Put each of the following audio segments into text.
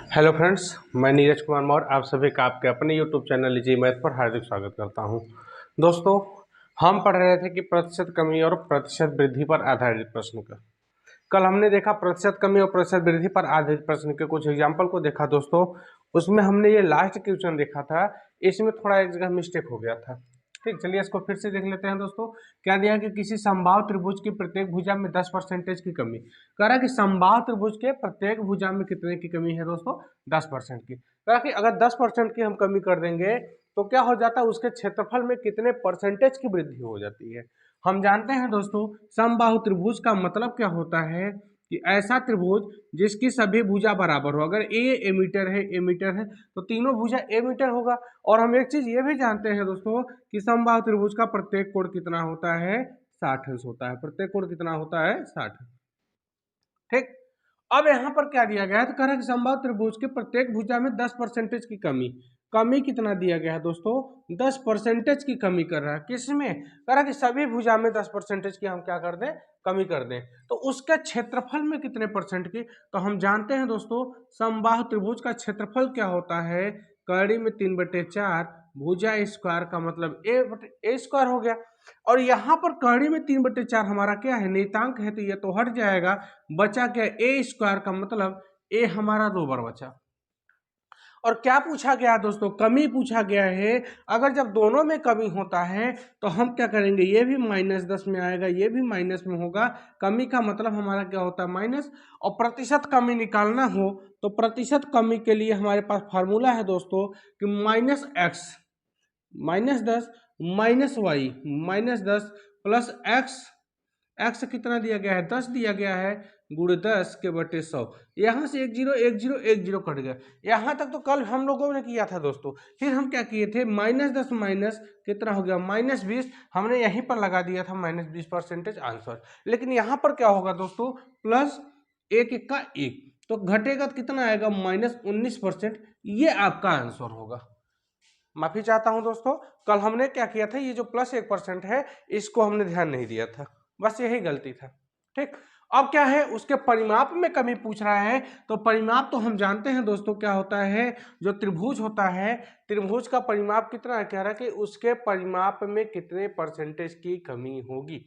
Hello friends, मैं नीरज कुमार मौर्य आप सभी का आपके अपने यूट्यूब चैनल इजी मैथ पर हार्दिक स्वागत करता हूं। दोस्तों, हम पढ़ रहे थे कि प्रतिशत कमी और प्रतिशत वृद्धि पर आधारित प्रश्न का। कल हमने देखा प्रतिशत कमी और प्रतिशत वृद्धि पर आधारित प्रश्न के कुछ एग्जाम्पल को देखा। दोस्तों, उसमें हमने ये लास्ट क्वेश्चन देखा था, इसमें थोड़ा एक जगह मिस्टेक हो गया था। ठीक, चलिए इसको फिर से देख लेते हैं। दोस्तों, क्या दिया कि किसी समबाहु त्रिभुज की प्रत्येक भुजा में 10% की कमी। कह रहा है कि समबाहु त्रिभुज के प्रत्येक भुजा में कितने की कमी है दोस्तों? 10% की। कह रहा कि अगर 10% की हम कमी कर देंगे तो क्या हो जाता है, उसके क्षेत्रफल में कितने परसेंटेज की वृद्धि हो जाती है। हम जानते हैं दोस्तों, समबाहु त्रिभुज का मतलब क्या होता है कि ऐसा त्रिभुज जिसकी सभी भुजा बराबर हो। अगर ए मीटर है तो तीनों भुजा ए मीटर होगा। और हम एक चीज ये भी जानते हैं दोस्तों कि समबाहु त्रिभुज का प्रत्येक कोण कितना होता है? 60 अंश होता है। प्रत्येक कोण कितना होता है? 60। ठीक, अब यहाँ पर क्या दिया गया है, तो कह रहा है कि समबाहु त्रिभुज के प्रत्येक भुजा में 10% की कमी। कमी कितना दिया गया है दोस्तों? 10% की कमी कर रहा है। किसमें? कह रहा है कि सभी भुजा में 10% की हम क्या कर दें? कमी कर दें। तो उसके क्षेत्रफल में कितने परसेंट की? तो हम जानते हैं दोस्तों, समबाहु त्रिभुज का क्षेत्रफल क्या होता है? कड़ी में 3/4 भुजा स्क्वायर का मतलब ए स्क्वायर हो गया। और यहाँ पर कड़ी में 3/4 हमारा क्या है? नियतांक है, तो ये तो हट जाएगा। बचा क्या? ए स्क्वायर का मतलब ए हमारा 2 बार बचा। और क्या पूछा गया दोस्तों? कमी पूछा गया है। अगर जब दोनों में कमी होता है तो हम क्या करेंगे? ये भी -10 में आएगा, ये भी माइनस में होगा। कमी का मतलब हमारा क्या होता है? माइनस। और प्रतिशत कमी निकालना हो तो प्रतिशत कमी के लिए हमारे पास फार्मूला है दोस्तों कि -x -10 -y -10 प्लस एक्स कितना दिया गया है? 10 दिया गया है, गुणे 10 के बटे 100। यहाँ से 1 0 1 0 1 0 कट गया। यहाँ तक तो कल हम लोगों ने किया था दोस्तों। फिर हम क्या किए थे? -10 माइनस कितना हो गया? -20। हमने यहीं पर लगा दिया था -20% आंसर। लेकिन यहाँ पर क्या होगा दोस्तों? प्लस 1 1 का 1, तो घटेगा तो कितना आएगा? -19%। ये आपका आंसर होगा। माफी चाहता हूं दोस्तों, कल हमने क्या किया था, ये जो +1% है इसको हमने ध्यान नहीं दिया था, बस यही गलती था। ठीक, अब क्या है? उसके परिमाप में कमी पूछ रहा है। तो परिमाप तो हम जानते हैं दोस्तों क्या होता है। जो त्रिभुज होता है, त्रिभुज का परिमाप कितना है? कह रहा है कि उसके परिमाप में कितने परसेंटेज की कमी होगी।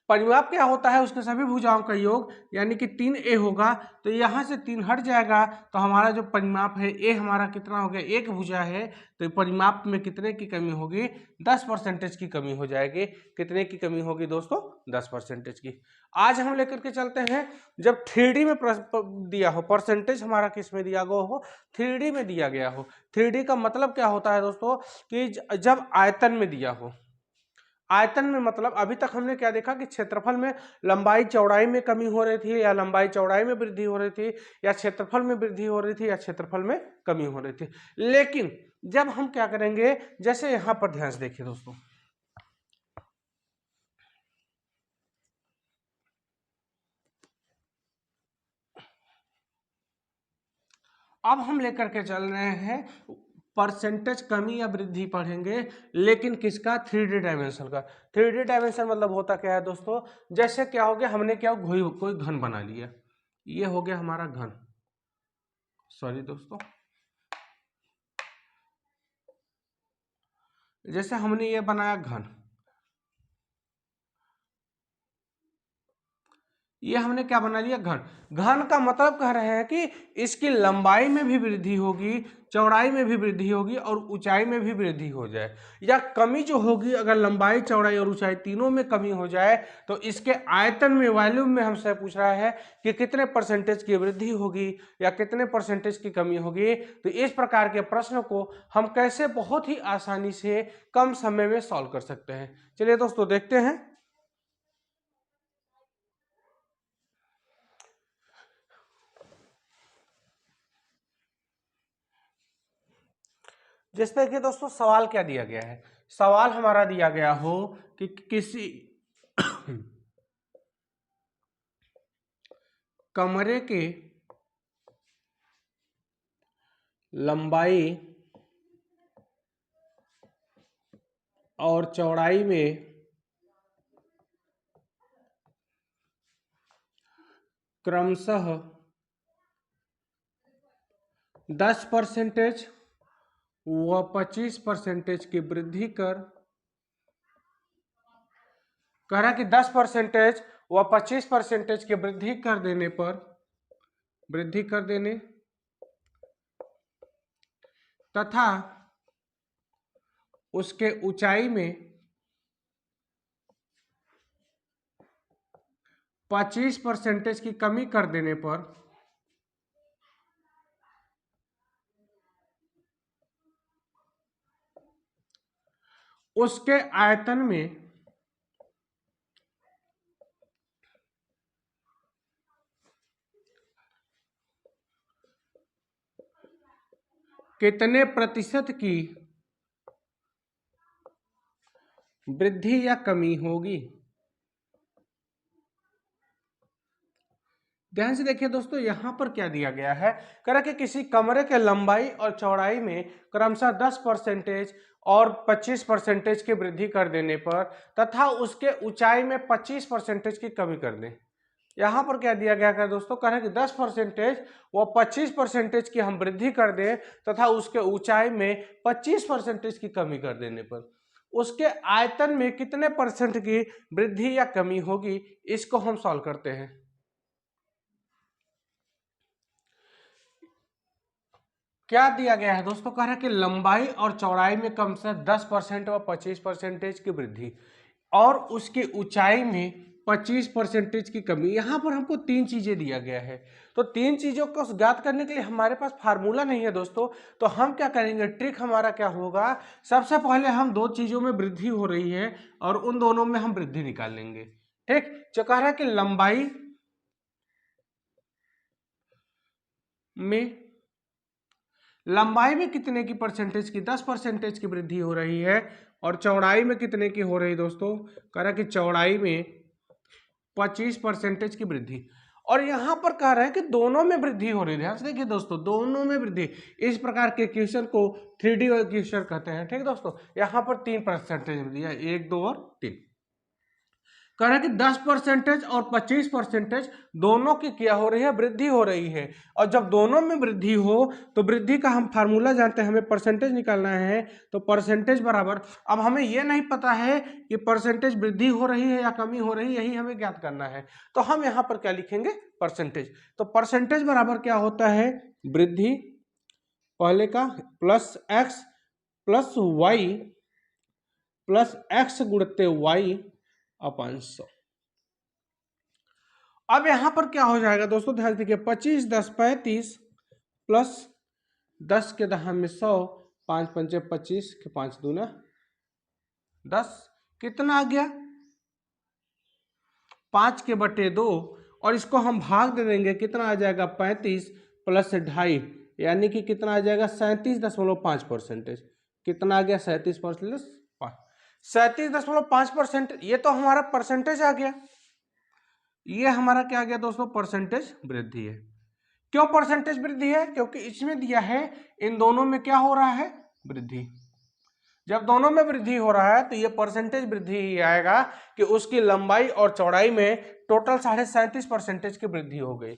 परिमाप क्या होता है? उसके सभी भुजाओं का योग, यानी कि 3a होगा। तो यहाँ से 3 हट जाएगा, तो हमारा जो परिमाप है a हमारा कितना हो गया? एक भुजा है, तो परिमाप में कितने की कमी होगी? 10% की कमी हो जाएगी। कितने की कमी होगी दोस्तों? 10% की। आज हम लेकर के चलते हैं, जब 3D में दिया हो, परसेंटेज हमारा किस में दिया गया हो? 3D में दिया गया हो। 3D का मतलब क्या होता है दोस्तों? कि जब आयतन में दिया हो। आयतन में मतलब अभी तक हमने क्या देखा कि क्षेत्रफल में लंबाई चौड़ाई में कमी हो रही थी, या लंबाई चौड़ाई में वृद्धि हो रही थी, या क्षेत्रफल में वृद्धि हो रही थी, या क्षेत्रफल में कमी हो रही थी। लेकिन जब हम क्या करेंगे, जैसे यहां पर ध्यान से देखिए दोस्तों, अब हम लेकर के चल रहे हैं परसेंटेज कमी या वृद्धि पढ़ेंगे, लेकिन किसका? 3D डायमेंशन का। 3D डायमेंशन मतलब होता क्या है दोस्तों? जैसे क्या हो गया, हमने क्या कोई घन बना लिया, ये हो गया हमारा घन। सॉरी दोस्तों, जैसे हमने ये बनाया घन, ये हमने क्या बना लिया? घन। घन का मतलब कह रहे हैं कि इसकी लंबाई में भी वृद्धि होगी, चौड़ाई में भी वृद्धि होगी, और ऊंचाई में भी वृद्धि हो जाए। या कमी जो होगी, अगर लंबाई चौड़ाई और ऊंचाई तीनों में कमी हो जाए, तो इसके आयतन में, वॉल्यूम में हमसे पूछ रहा है कि कितने परसेंटेज की वृद्धि होगी या कितने परसेंटेज की कमी होगी। तो इस प्रकार के प्रश्न को हम कैसे बहुत ही आसानी से कम समय में सॉल्व कर सकते हैं, चलिए दोस्तों देखते हैं। जिसमें कि दोस्तों सवाल क्या दिया गया है? सवाल हमारा दिया गया हो कि किसी कमरे के लंबाई और चौड़ाई में क्रमशः 10% व 25% की वृद्धि कह रहा कि 10% व 25% की वृद्धि कर देने तथा उसके ऊंचाई में 25% की कमी कर देने पर उसके आयतन में कितने प्रतिशत की वृद्धि या कमी होगी। ध्यान से देखिए दोस्तों, यहां पर क्या दिया गया है, कह रहा कि किसी कमरे के लंबाई और चौड़ाई में क्रमशः 10% और 25% की वृद्धि कर देने पर तथा उसके ऊंचाई में 25% की कमी कर दें। यहां पर क्या दिया गया है दोस्तों, कह रहे हैं कि 10% व 25% की हम वृद्धि कर दें तथा उसके ऊंचाई में 25% की कमी कर देने पर उसके आयतन में कितने परसेंट की वृद्धि या कमी होगी। इसको हम सॉल्व करते हैं। क्या दिया गया है दोस्तों, कह रहा है कि लंबाई और चौड़ाई में कम से 10% व 25% की वृद्धि और उसकी ऊंचाई में 25% की कमी। यहां पर हमको तीन चीजें दिया गया है, तो तीन चीजों को ज्ञात करने के लिए हमारे पास फार्मूला नहीं है दोस्तों। तो हम क्या करेंगे, ट्रिक हमारा क्या होगा, सबसे पहले हम दो चीजों में वृद्धि हो रही है और उन दोनों में हम वृद्धि निकाल लेंगे। ठीक, जो कह रहा है कि लंबाई में कितने की परसेंटेज की, 10% की वृद्धि हो रही है और चौड़ाई में कितने की हो रही दोस्तों, कह रहा कि चौड़ाई में 25% की वृद्धि। और यहां पर कह रहे हैं कि दोनों में वृद्धि हो रही है। ध्यान से देखिए दोस्तों, दोनों में वृद्धि। इस प्रकार के क्वेश्चन को 3D क्वेश्चन कहते हैं। ठीक दोस्तों, यहां पर 3% दिया, 1, 2 और 3। कह रहे हैं कि 10% और 25% दोनों की क्या हो रही है, वृद्धि हो रही है। और जब दोनों में वृद्धि हो तो वृद्धि का हम फार्मूला जानते हैं, हमें परसेंटेज निकालना है। तो परसेंटेज बराबर, अब हमें यह नहीं पता है कि परसेंटेज वृद्धि हो रही है या कमी हो रही है, यही हमें ज्ञात करना है। तो हम यहां पर क्या लिखेंगे, परसेंटेज। तो परसेंटेज बराबर क्या होता है, वृद्धि पहले का plus X plus Y plus X गुणित वाई अपन 100। अब यहां पर क्या हो जाएगा दोस्तों, ध्यान देखिए, 25 10 35 प्लस 10 के दहाई में 100, 5 पंचे 25 के 5 दूना 10, कितना आ गया 5 के बटे 2, और इसको हम भाग दे देंगे, कितना आ जाएगा 35 प्लस 2.5, यानी कि कितना आ जाएगा 37.5%। कितना आ गया 37.5%। ये तो हमारा परसेंटेज आ गया। ये हमारा क्या आ गया दोस्तों, परसेंटेज वृद्धि है। क्यों परसेंटेज वृद्धि है, क्योंकि इसमें दिया है इन दोनों में क्या हो रहा है, वृद्धि। जब दोनों में वृद्धि हो रहा है तो ये परसेंटेज वृद्धि ही आएगा कि उसकी लंबाई और चौड़ाई में टोटल 37.5% की वृद्धि हो गई।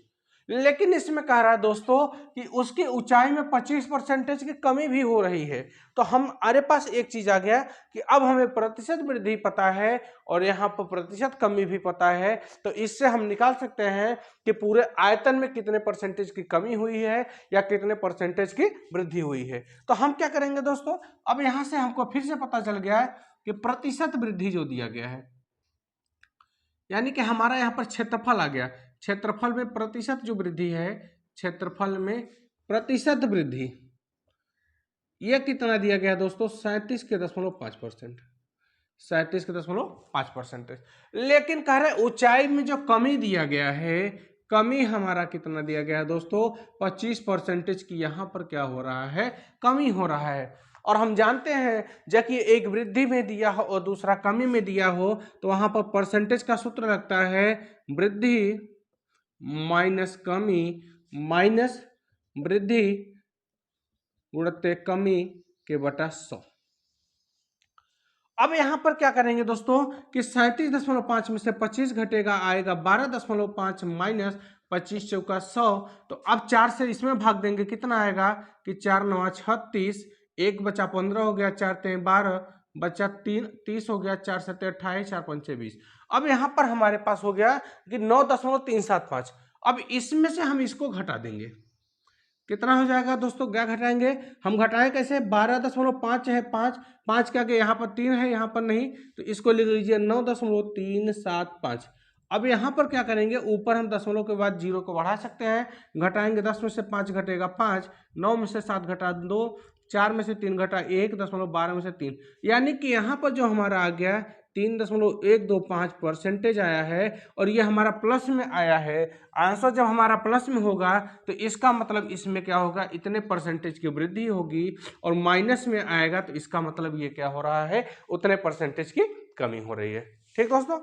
लेकिन इसमें कह रहा है दोस्तों कि उसकी ऊंचाई में 25% की कमी भी हो रही है। तो हमारे पास एक चीज आ गया कि अब हमें प्रतिशत वृद्धि पता है और यहाँ पर प्रतिशत कमी भी पता है। तो इससे हम निकाल सकते हैं कि पूरे आयतन में कितने परसेंटेज की कमी हुई है या कितने परसेंटेज की वृद्धि हुई है। तो हम क्या करेंगे दोस्तों, अब यहां से हमको फिर से पता चल गया है कि प्रतिशत वृद्धि जो दिया गया है, यानी कि हमारा यहाँ पर क्षेत्रफल आ गया। क्षेत्रफल में प्रतिशत जो वृद्धि है, क्षेत्रफल में प्रतिशत वृद्धि, यह कितना दिया गया दोस्तों, 37.5%। 37.5%। लेकिन कह रहे ऊंचाई में जो कमी दिया गया है, कमी हमारा कितना दिया गया है दोस्तों, 25% की यहाँ पर क्या हो रहा है, कमी हो रहा है। और हम जानते हैं जब कि एक वृद्धि में दिया हो और दूसरा कमी में दिया हो तो वहां पर परसेंटेज का सूत्र लगता है वृद्धि माइनस कमी माइनस वृद्धि गुणित कमी के बटा 100। अब यहाँ पर क्या करेंगे दोस्तों कि 37.5 में से 25 घटेगा, आएगा 12.5 माइनस 25 चौका 100। तो अब 4 से इसमें भाग देंगे, कितना आएगा कि 4 9 36, 1 बचा 15 हो गया, 4 3 12 बचा 3 30 हो गया, 4 7 28, 4 5 20। अब यहाँ पर हमारे पास हो गया कि 9.375। अब इसमें से हम इसको घटा देंगे, कितना हो जाएगा दोस्तों, क्या घटाएंगे हम, घटाएं कैसे, 12.5 है, 5 के आगे यहाँ पर 3 है, यहाँ पर नहीं, तो इसको लिख लीजिए 9.375। अब यहाँ पर क्या करेंगे, ऊपर हम दशमलव के बाद जीरो को बढ़ा सकते हैं, घटाएंगे 10 में से 5 घटेगा 5, 9 में से 7 घटा 2, 4 में से 3 घटा 1, 12 में से 3, यानी कि यहाँ पर जो हमारा आ गया 3.125% आया है, और ये हमारा प्लस में आया है। आंसर जब हमारा प्लस में होगा तो इसका मतलब इसमें क्या होगा, इतने परसेंटेज की वृद्धि होगी, और माइनस में आएगा तो इसका मतलब ये क्या हो रहा है, उतने परसेंटेज की कमी हो रही है। ठीक दोस्तों,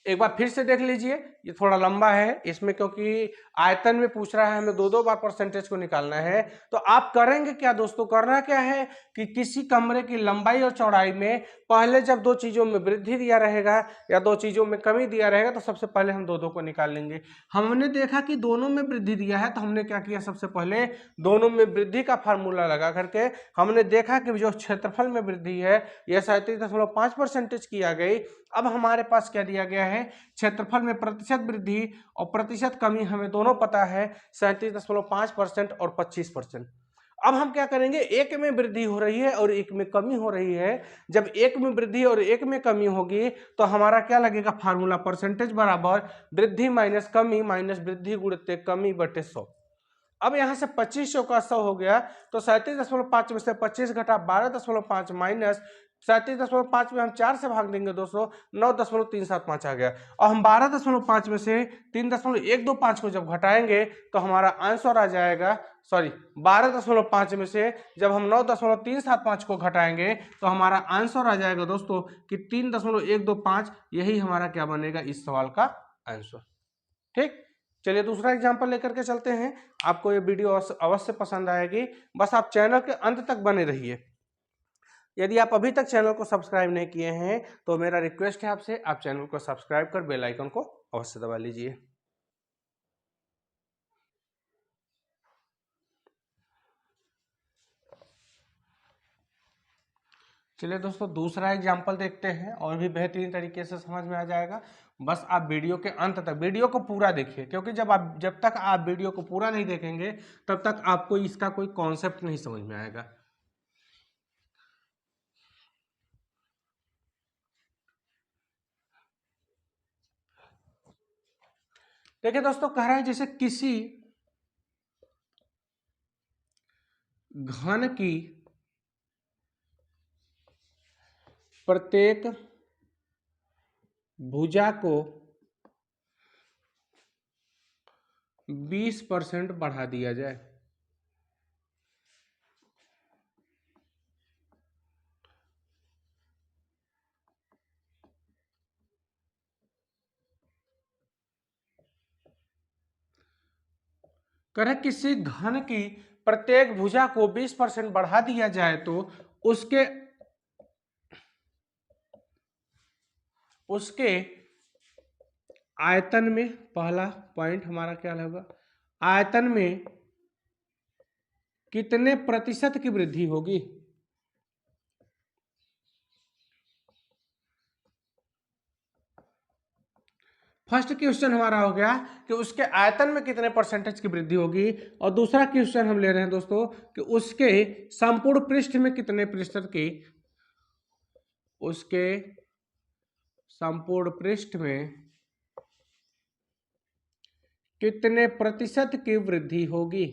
एक बार फिर से देख लीजिए, ये थोड़ा लंबा है इसमें, क्योंकि आयतन में पूछ रहा है, हमें दो बार परसेंटेज को निकालना है। तो आप करेंगे क्या दोस्तों, करना क्या है कि किसी कमरे की लंबाई और चौड़ाई में पहले जब दो चीजों में वृद्धि दिया रहेगा या दो चीजों में कमी दिया रहेगा, तो सबसे पहले हम दो को निकाल लेंगे। हमने देखा कि दोनों में वृद्धि दिया है, तो हमने क्या किया, सबसे पहले दोनों में वृद्धि का फार्मूला लगा करके हमने देखा कि जो क्षेत्रफल में वृद्धि है यह 37.5% की आ गई। अब हमारे पास क्या दिया गया है, क्षेत्रफल में प्रतिशत वृद्धि और प्रतिशत कमी हमें दोनों पता है, 37.5% और 25%। अब हम क्या करेंगे, एक में वृद्धि हो रही है और एक में कमी हो रही है। जब एक में वृद्धि और एक में कमी होगी तो हमारा क्या लगेगा फार्मूला, परसेंटेज बराबर वृद्धि माइनस कमी माइनस वृद्धि गुणित कमी बटे 100। अब यहां से 25 का 100 हो गया, तो 37.5 में से 25 घटा 12.5 माइनस 37.5 में हम 4 से भाग देंगे दोस्तों, 9.375 आ गया। और हम 12.5 में से 3.125 को जब घटाएंगे तो हमारा आंसर आ जाएगा, सॉरी 12.5 में से जब हम 9.375 को घटाएंगे तो हमारा आंसर आ जाएगा दोस्तों कि 3.125। यही हमारा क्या बनेगा इस सवाल का आंसर। ठीक, चलिए दूसरा एग्जाम्पल लेकर के चलते हैं। आपको ये वीडियो अवश्य पसंद आएगी, बस आप चैनल के अंत तक बने रहिए। यदि आप अभी तक चैनल को सब्सक्राइब नहीं किए हैं तो मेरा रिक्वेस्ट है आपसे, आप चैनल को सब्सक्राइब कर बेल आइकन को अवश्य दबा लीजिए। चलिए दोस्तों दूसरा एग्जाम्पल देखते हैं, और भी बेहतरीन तरीके से समझ में आ जाएगा। बस आप वीडियो के अंत तक वीडियो को पूरा देखिए, क्योंकि जब तक आप वीडियो को पूरा नहीं देखेंगे तब तक आपको इसका कोई कॉन्सेप्ट नहीं समझ में आएगा। देखिए दोस्तों, कह रहा है जैसे किसी घन की प्रत्येक भुजा को 20% बढ़ा दिया जाए। करें किसी घन की प्रत्येक भुजा को 20% बढ़ा दिया जाए तो उसके आयतन में, पहला पॉइंट हमारा क्या होगा, आयतन में कितने प्रतिशत की वृद्धि होगी। फर्स्ट क्वेश्चन हमारा हो गया कि उसके आयतन में कितने परसेंटेज की वृद्धि होगी, और दूसरा क्वेश्चन हम ले रहे हैं दोस्तों कि उसके संपूर्ण पृष्ठ में कितने प्रतिशत की, उसके संपूर्ण पृष्ठ में कितने प्रतिशत की वृद्धि होगी।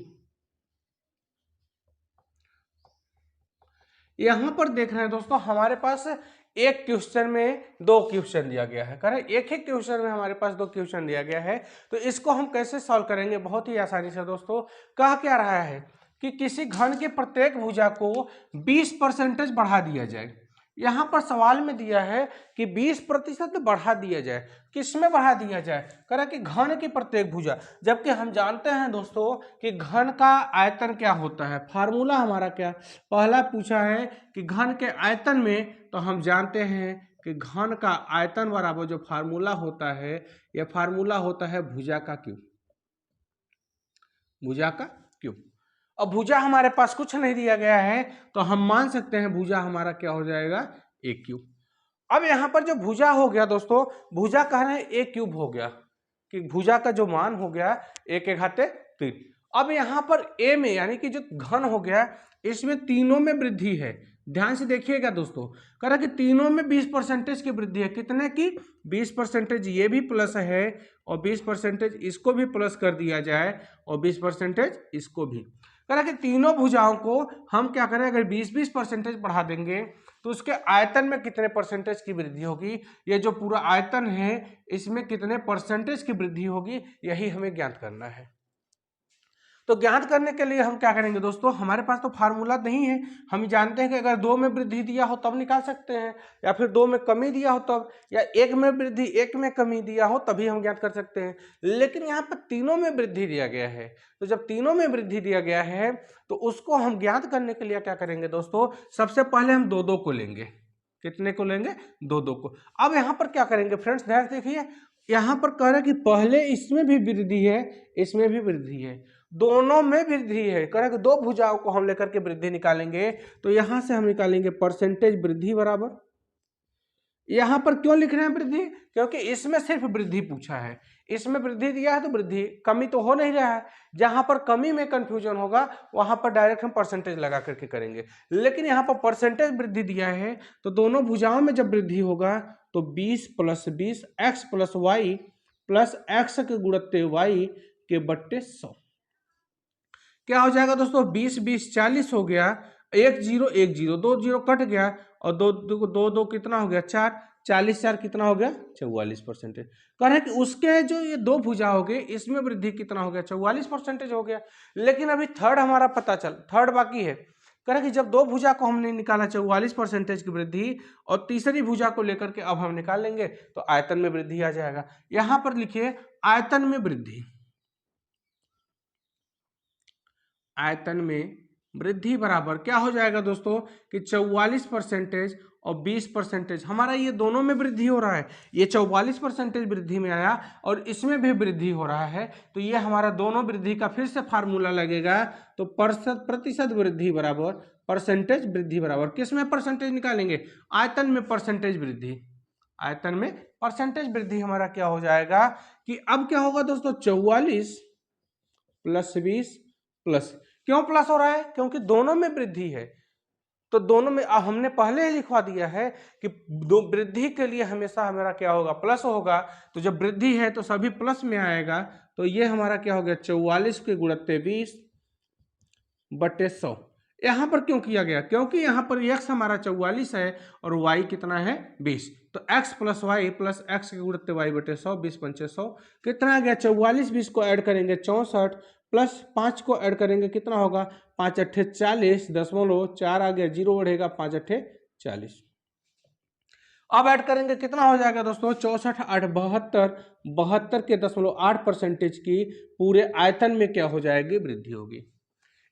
यहां पर देख रहे हैं दोस्तों, हमारे पास एक क्वेश्चन में दो क्वेश्चन दिया गया है, करें एक ही क्वेश्चन में हमारे पास दो क्वेश्चन दिया गया है, तो इसको हम कैसे सॉल्व करेंगे, बहुत ही आसानी से दोस्तों। कह क्या रहा है कि किसी घन के प्रत्येक भुजा को 20% बढ़ा दिया जाए, यहाँ पर सवाल में दिया है कि 20% बढ़ा दिया जाए। किसमें बढ़ा दिया जाए? कह रहा कि घन की प्रत्येक भुजा, जबकि हम जानते हैं दोस्तों कि घन का आयतन क्या होता है। फार्मूला हमारा क्या पहला पूछा है कि घन के आयतन में, तो हम जानते हैं कि घन का आयतन बराबर जो फार्मूला होता है, यह फार्मूला होता है भुजा का क्यूब। भुजा का क्यूब। अब भुजा हमारे पास कुछ नहीं दिया गया है, तो हम मान सकते हैं भुजा हमारा क्या हो जाएगा, ए क्यूब। अब यहां पर जो भुजा हो गया दोस्तों, भुजा कह रहे हैं ए क्यूब हो गया, कि भुजा का जो मान हो गया 1/3। अब यहां पर ए में यानी कि जो घन हो गया, इसमें तीनों में वृद्धि है। ध्यान से देखिएगा दोस्तों, कह रहा कि तीनों में 20% की वृद्धि है। कितने की? 20%। ये भी प्लस है और 20% इसको भी प्लस कर दिया जाए और 20% इसको भी। कह रहा कि तीनों भुजाओं को हम क्या करें, अगर 20-20% बढ़ा देंगे तो उसके आयतन में कितने परसेंटेज की वृद्धि होगी, ये जो पूरा आयतन है इसमें कितने परसेंटेज की वृद्धि होगी, यही हमें ज्ञात करना है। तो ज्ञात करने के लिए हम क्या करेंगे दोस्तों, हमारे पास तो फार्मूला नहीं है। हम जानते हैं कि अगर 2 में वृद्धि दिया हो तब निकाल सकते हैं, या फिर 2 में कमी दिया हो तब, या 1 में वृद्धि 1 में कमी दिया हो तभी हम ज्ञात कर सकते हैं। लेकिन यहाँ पर तीनों में वृद्धि दिया गया है, तो जब तीनों में वृद्धि दिया गया है तो उसको हम ज्ञात करने के लिए क्या करेंगे दोस्तों, सबसे पहले हम 2-2 को लेंगे। कितने को लेंगे? 2-2 को। अब यहाँ पर क्या करेंगे फ्रेंड्स, ध्यान देखिए, यहाँ पर कह रहा है कि पहले इसमें भी वृद्धि है, इसमें भी वृद्धि है, दोनों में वृद्धि है। कह रहा है कि 2 भुजाओं को हम लेकर के वृद्धि निकालेंगे, तो यहां से हम निकालेंगे परसेंटेज वृद्धि बराबर। यहां पर क्यों लिख रहे हैं वृद्धि? क्योंकि इसमें सिर्फ वृद्धि पूछा है, इसमें वृद्धि दिया है तो वृद्धि, कमी तो हो नहीं रहा है। जहां पर कमी में कंफ्यूजन होगा वहां पर डायरेक्ट हम परसेंटेज लगा करके करेंगे, लेकिन यहाँ पर परसेंटेज वृद्धि दिया है, तो दोनों भुजाओं में जब वृद्धि होगा तो 20 + 20 x + y प्लस x के गुणत्ते y के बट्टे 100 क्या हो जाएगा दोस्तों, 20-20 40 हो गया, 1 0 1 0, 2 0 कट गया और 2 कितना हो गया 4, 40 4 कितना हो गया 44%। कह रहे कि उसके जो ये 2 भुजा हो गए इसमें वृद्धि कितना हो गया 44% हो गया। लेकिन अभी थर्ड हमारा पता चल, थर्ड बाकी है। कह रहे कि जब 2 भुजा को हमने निकाला 44% की वृद्धि, और तीसरी भुजा को लेकर के अब हम निकाल लेंगे तो आयतन में वृद्धि आ जाएगा। यहां पर लिखिए आयतन में वृद्धि, आयतन में वृद्धि बराबर क्या हो जाएगा दोस्तों कि 44% और 20%। हमारा ये दोनों में वृद्धि हो रहा है, ये 44% वृद्धि में आया और इसमें भी वृद्धि हो रहा है, तो ये हमारा दोनों वृद्धि का फिर से फार्मूला लगेगा। तो प्रतिशत वृद्धि बराबर परसेंटेज वृद्धि बराबर, किस में परसेंटेज निकालेंगे, आयतन में परसेंटेज वृद्धि। आयतन में परसेंटेज वृद्धि हमारा क्या हो जाएगा कि अब क्या होगा दोस्तों, 44 + 20 प्लस, क्यों प्लस हो रहा है, क्योंकि दोनों में वृद्धि है, तो दोनों में हमने पहले ही लिखवा दिया है कि दो वृद्धि के लिए हमेशा हमारा क्या होगा, प्लस होगा। तो जब वृद्धि है तो सभी प्लस में आएगा, तो ये हमारा क्या हो गया 44 के गुणत्ते 20 बटे 100। यहां पर क्यों किया गया, क्योंकि यहां पर x हमारा 44 है और y कितना है 20, तो x + y + x के गुणत्ते y बटे 100, 20 पंचे 100 कितना आ गया 44, 20 को ऐड करेंगे 64 प्लस 5 को ऐड करेंगे कितना होगा 5 × 8 = 40, 4 आ गया 0 बढ़ेगा 5 × 8 = 40। अब ऐड करेंगे कितना हो जाएगा दोस्तों 64 8 72, 72 के 0.8% की पूरे आयतन में क्या हो जाएगी, वृद्धि होगी।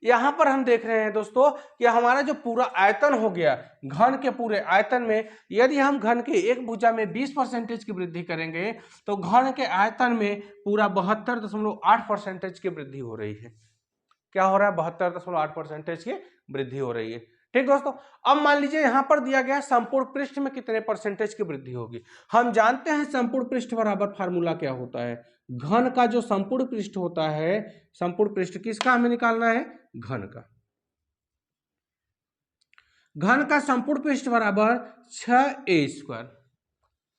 यहां पर हम देख रहे हैं दोस्तों कि हमारा जो पूरा आयतन हो गया, घन के पूरे आयतन में यदि हम घन के एक भुजा में 20% की वृद्धि करेंगे तो घन के आयतन में पूरा 72.8% की वृद्धि हो रही है। क्या हो रहा है, 72.8% की वृद्धि हो रही है। ठीक दोस्तों, अब मान लीजिए यहां पर दिया गया संपूर्ण पृष्ठ में कितने परसेंटेज की वृद्धि होगी। हम जानते हैं संपूर्ण पृष्ठ बराबर फार्मूला क्या होता है, घन का जो संपूर्ण पृष्ठ होता है, संपूर्ण पृष्ठ किसका हमें निकालना है, घन का। घन का संपूर्ण पृष्ठ बराबर 6a²,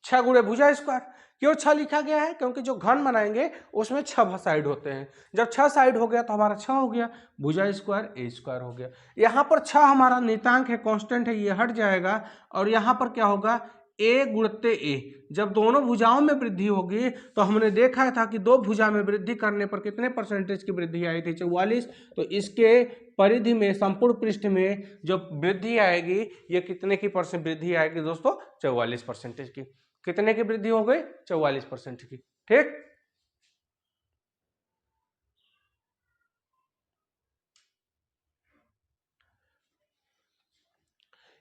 6 गुणे भुजा स्क्वायर। क्यों 6 लिखा गया है, क्योंकि जो घन बनाएंगे उसमें 6 साइड होते हैं, जब 6 साइड हो गया तो हमारा 6 हो गया, भुजा स्क्वायर a² हो गया। यहाँ पर 6 हमारा नियतांक है, कांस्टेंट है, ये हट जाएगा और यहाँ पर क्या होगा ए गुणित्ते ए, जब दोनों भुजाओं में वृद्धि होगी तो हमने देखा था कि दो भुजा में वृद्धि करने पर कितने परसेंटेज की वृद्धि आई थी, 44। तो इसके परिधि में संपूर्ण पृष्ठ में जो वृद्धि आएगी ये कितने की परसेंट वृद्धि आएगी दोस्तों, 44% की। कितने की वृद्धि हो गई, 44% की। ठीक,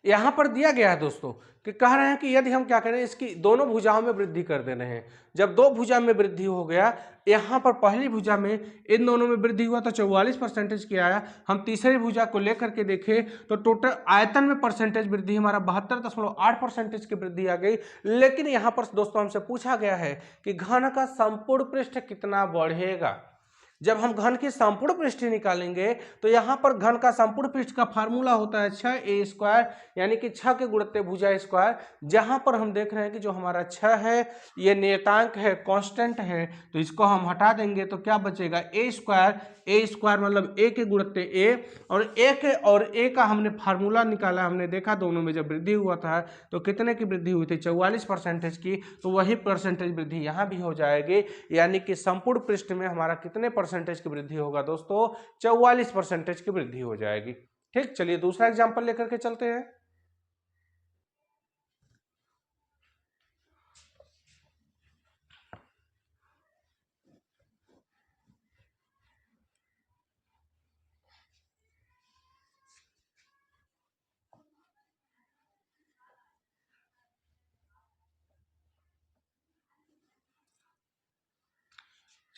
यहां पर दिया गया है दोस्तों कि कह रहे हैं कि यदि हम क्या करें, इसकी दोनों भुजाओं में वृद्धि कर दे रहे हैं। जब दो भुजा में वृद्धि हो गया, यहां पर पहली भुजा में इन दोनों में वृद्धि हुआ तो 44% की आया। हम तीसरी भुजा को लेकर के देखें तो टोटल आयतन में परसेंटेज वृद्धि हमारा 72.8% की वृद्धि आ गई। लेकिन यहां पर दोस्तों हमसे पूछा गया है कि घन का संपूर्ण पृष्ठ कितना बढ़ेगा। जब हम घन की संपूर्ण पृष्ठ निकालेंगे तो यहां पर घन का संपूर्ण पृष्ठ का फार्मूला होता है 6a², यानी कि 6 के गुणित्ते भुजा स्क्वायर। जहां पर हम देख रहे हैं कि जो हमारा 6 है ये नियतांक है, कांस्टेंट है, तो इसको हम हटा देंगे तो क्या बचेगा, a² मतलब a के गुणित्ते a, और a का हमने फार्मूला निकाला, हमने देखा दोनों में जब वृद्धि हुआ था तो कितने की वृद्धि हुई थी, 44% की। तो वही परसेंटेज वृद्धि यहां भी हो जाएगी, यानी कि संपूर्ण पृष्ठ में हमारा कितने परसेंटेज की वृद्धि होगा दोस्तों, 44% की वृद्धि हो जाएगी। ठीक, चलिए दूसरा एग्जांपल लेकर के चलते हैं।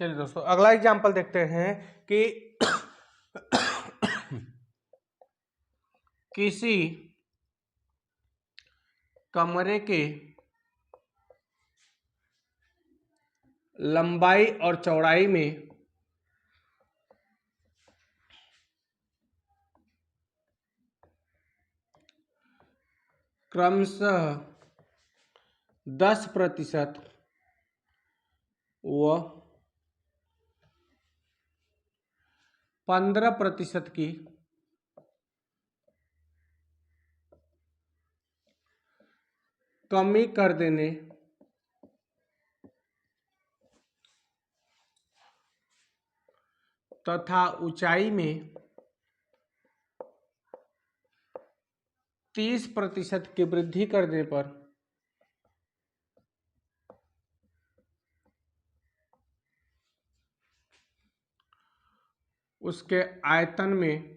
चलिए दोस्तों अगला एग्जांपल देखते हैं कि किसी कमरे के लंबाई और चौड़ाई में क्रमशः 10% व 15% की कमी कर देने तथा ऊंचाई में 30% की वृद्धि करने पर उसके आयतन में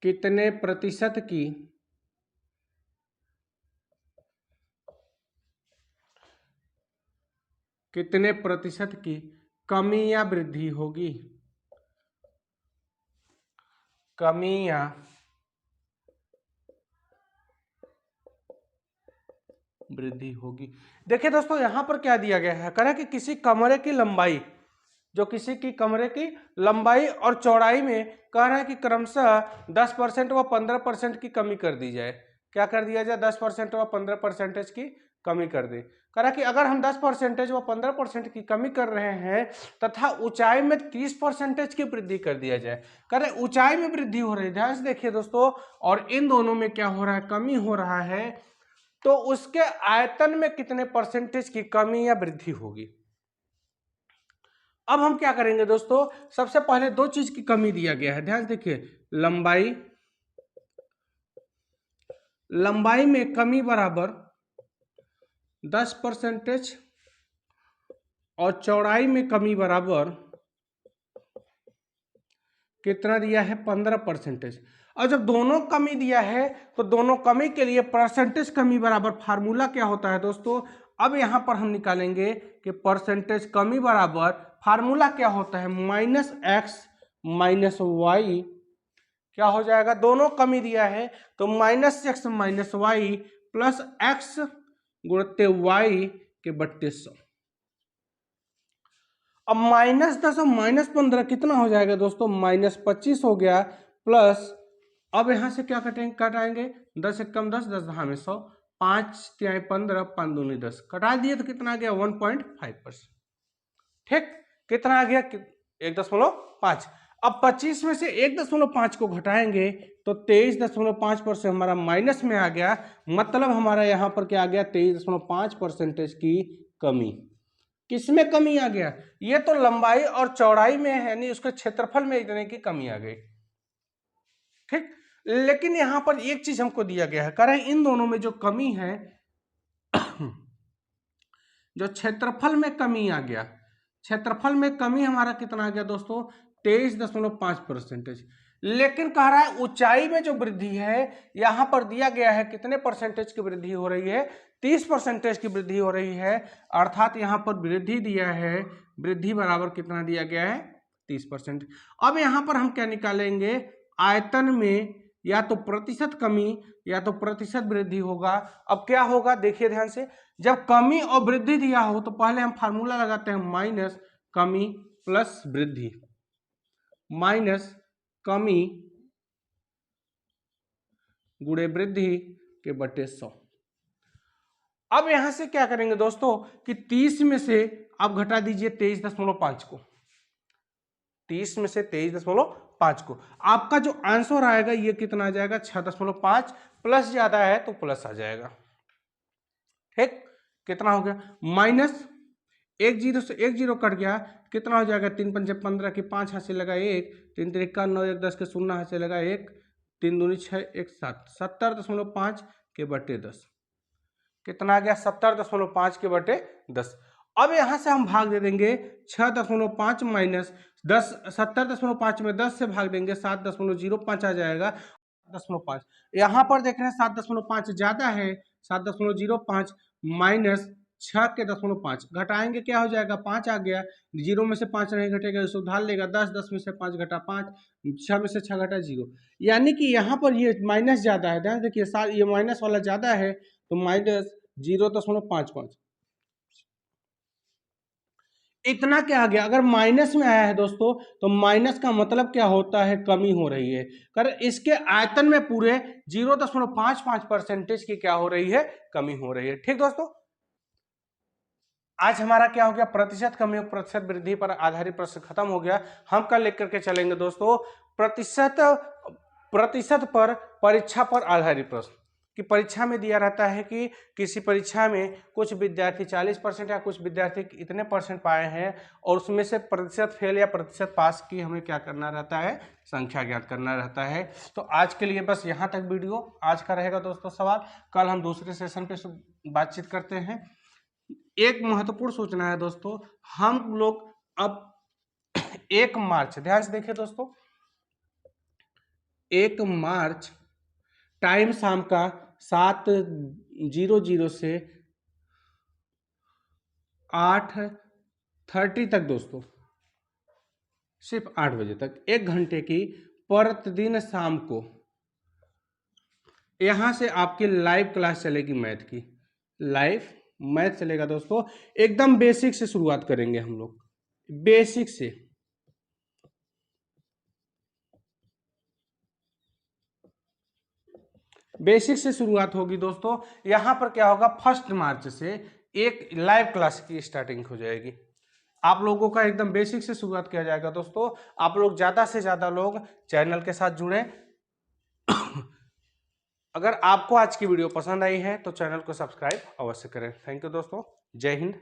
कितने प्रतिशत की कमी या वृद्धि होगी, कमी या वृद्धि होगी। देखिए दोस्तों यहां पर क्या दिया गया है, करें कि किसी कमरे की लंबाई, जो किसी की कमरे की लंबाई और चौड़ाई में कह रहा है कि क्रमशः 10% व 15% की कमी कर दी जाए। क्या कर दिया जाए, 10% व 15% की कमी कर दे। कह रहा कि अगर हम 10% व 15% की कमी कर रहे हैं तथा ऊंचाई में 30% की वृद्धि कर दिया जाए। कह रहे ऊंचाई में वृद्धि हो रही है, ध्यान से देखिए दोस्तों, और इन दोनों में क्या हो रहा है, कमी हो रहा है, तो उसके आयतन में कितने परसेंटेज की कमी या वृद्धि होगी। अब हम क्या करेंगे दोस्तों, सबसे पहले दो चीज की कमी दिया गया है, ध्यान से देखिए, लंबाई में कमी बराबर 10% और चौड़ाई में कमी बराबर कितना दिया है, 15%। और जब दोनों कमी दिया है तो दोनों कमी के लिए परसेंटेज कमी बराबर फार्मूला क्या होता है दोस्तों, अब यहां पर हम निकालेंगे कि परसेंटेज कमी बराबर फार्मूला क्या होता है, -x - y, क्या हो जाएगा, दोनों कमी दिया है तो -x - y plus x गुणित्ते y के बट्टे 100। अब -10 और -15 कितना हो जाएगा दोस्तों, -25 हो गया, प्लस अब यहां से क्या कटाएंगे, 10 एक कम 10, 10 दहा में 100, 5 तिहाई 15, 5 दूनी 10, कटा दिए तो कितना आ गया, 1.5%। ठीक, कितना आ गया, 1.5। अब 25 में से 1.5 को घटाएंगे तो 23.5 से हमारा माइनस में आ गया, मतलब हमारा यहाँ पर क्या आ गया 23.5% की कमी। किसमें कमी आ गया? ये तो लंबाई और चौड़ाई में है, यानी उसके क्षेत्रफल में इतने की कमी आ गई। ठीक, लेकिन यहां पर एक चीज हमको दिया गया है, कह रहे हैं इन दोनों में जो कमी है जो क्षेत्रफल में कमी आ गया, क्षेत्रफल में कमी हमारा कितना आ गया दोस्तों 23.5%। लेकिन कह रहा है ऊंचाई में जो वृद्धि है यहां पर दिया गया है कितने परसेंटेज की वृद्धि हो रही है, 30% की वृद्धि हो रही है। अर्थात यहां पर वृद्धि दिया है, वृद्धि बराबर कितना दिया गया है 30%। अब यहां पर हम क्या निकालेंगे, आयतन में या तो प्रतिशत कमी या तो प्रतिशत वृद्धि होगा। अब क्या होगा देखिए ध्यान से, जब कमी और वृद्धि दिया हो तो पहले हम फार्मूला लगाते हैं माइनस कमी प्लस वृद्धि, माइनस कमी गुणे वृद्धि के बटे 100। अब यहां से क्या करेंगे दोस्तों कि 30 में से आप घटा दीजिए 23.5 को, 30 में से 23.5 को, आपका जो आंसर आएगा ये कितना आ जाएगा 6.5, प्लस ज्यादा है तो प्लस आ जाएगा। ठीक, कितना हो गया माइनस, एक जीरो से एक जीरो कट गया, कितना हो जाएगा 3 पंचे 15 की 5 हाथ से लगा 1, 3 तिरिका 9, 1 10 के 0 हाथ से लगा 1, 3 दूनी 6, 1 7, 70.5 के बटे 10। कितना आ गया 70.5 के बटे 10। अब यहां से हम भाग दे देंगे 6.5 माइनस 10, 70.5 में 10 से भाग देंगे 7.05 आ जाएगा 7.5। यहाँ पर देख रहे हैं 7.5 ज्यादा है, 7.05 माइनस 6 के 0.5 घटाएंगे क्या हो जाएगा 5 आ गया, जीरो में से 5 नहीं घटेगा इसको उधार लेगा 10, 10 में से 5 घटा 5, 6 में से 6 घटा 0, यानी कि यहाँ पर ये माइनस ज्यादा है। ध्यान देखिए ये माइनस वाला ज्यादा है तो माइनस 0.55। इतना क्या आ गया, अगर माइनस में आया है दोस्तों तो माइनस का मतलब क्या होता है, कमी हो रही है। कर इसके आयतन में पूरे 0.55% की क्या हो रही है, कमी हो रही है। ठीक दोस्तों, आज हमारा क्या हो गया प्रतिशत कमी और प्रतिशत वृद्धि पर आधारित प्रश्न खत्म हो गया। हम कल लेकर के चलेंगे दोस्तों प्रतिशत पर परीक्षा पर आधारित प्रश्न, कि परीक्षा में दिया रहता है कि किसी परीक्षा में कुछ विद्यार्थी 40% या कुछ विद्यार्थी इतने परसेंट पाए हैं और उसमें से प्रतिशत फेल या प्रतिशत पास की हमें क्या करना रहता है, संख्या ज्ञात करना रहता है। तो आज के लिए बस यहाँ तक वीडियो आज का रहेगा दोस्तों सवाल, कल हम दूसरे सेशन पे बातचीत करते हैं। एक महत्वपूर्ण सूचना है दोस्तों, हम लोग अब 1 मार्च, ध्यान से देखिए दोस्तों, 1 मार्च टाइम शाम का 7:00 से 8:30 तक दोस्तों, सिर्फ 8 बजे तक 1 घंटे की प्रतिदिन शाम को यहां से आपकी लाइव क्लास चलेगी, मैथ की लाइव मैथ चलेगा दोस्तों। एकदम बेसिक से शुरुआत करेंगे हम लोग, बेसिक से। बेसिक से शुरुआत होगी दोस्तों। यहां पर क्या होगा 1 मार्च से एक लाइव क्लास की स्टार्टिंग हो जाएगी। आप लोगों का एकदम बेसिक से शुरुआत किया जाएगा दोस्तों। आप लोग ज्यादा से ज्यादा लोग चैनल के साथ जुड़े। अगर आपको आज की वीडियो पसंद आई है तो चैनल को सब्सक्राइब अवश्य करें। थैंक यू दोस्तों, जय हिंद।